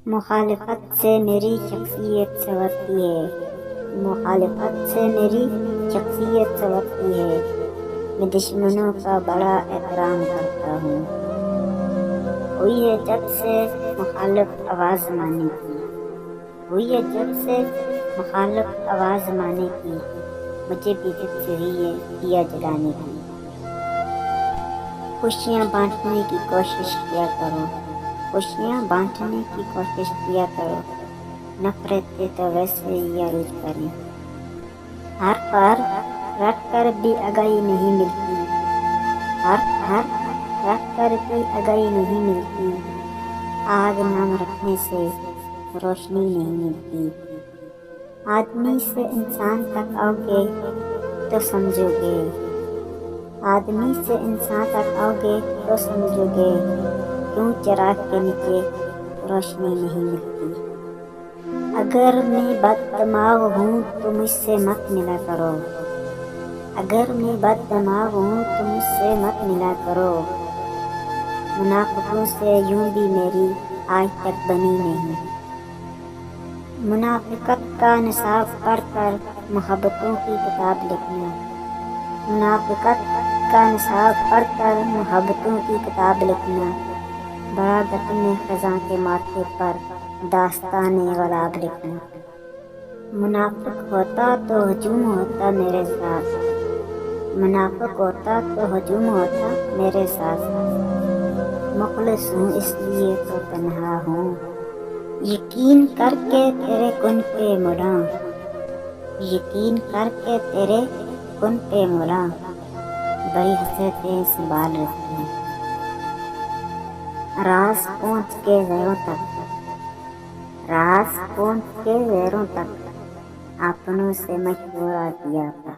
مخالفت سے میری شخصیت سنورتی ہے، مخالفت سے میری شخصیت سنورتی ہے، میں دشمنوں کا بڑا احترام کرتا ہوں۔ ہوئی ہے جب سے مخالف آواز زمانے کی، ہوئی ہے جب سے مخالف آواز زمانے کی، مجھے بھی جد سے ہوئی ہے دیا جلانے کی۔ خوشیاں بانٹنے کی کوشش کیا کرو، خوشیاں بانٹنے کی کوشش کیا کرو، نفرتیں تو ویسے ہی عروج کریں۔ حرف رکھ کر بھی آگاہی نہیں ملتی، حرف رکھ کر بھی آگاہی نہیں ملتی، آگ نام رکھنے سے روشنی نہیں ملتی۔ آدمی سے انسان تک آؤ گے تو سمجھو گے، آدمی سے انسان تک آؤ گے تو سمجھو گے، کیوں چراغ کے نیچے روشنی نہیں ملتی۔ اگر میں بد دماغ ہوں تو مجھ سے مت ملا کرو، اگر میں بد دماغ ہوں تو مجھ سے مت ملا کرو، منافقوں سے یوں بھی میری آج تک بنی نہیں۔ منافقت کا نصاب پڑھ کر محبتوں کی کتاب لکھنا، منافقت کا نصاب پڑھ کر محبتوں کی کتاب لکھنا، بڑا گتن خزاں کے ماتھے پر داستان غلاب لکھنا۔ منافق ہوتا تو ہجوم ہوتا میرے ساتھ، منافق ہوتا تو ہجوم ہوتا میرے ساتھ، مخلص ہوں اس لیے تو تنہا ہوں، یقین کر کے تیرے کن پہ ملاں، یقین کر کے تیرے کن پہ ملاں، بڑی حسرتیں سنبھال رکھی، راز پہنچ کے غیروں تک، راز پہنچ کے غیروں تک، اپنوں سے مشورہ کیا تھا۔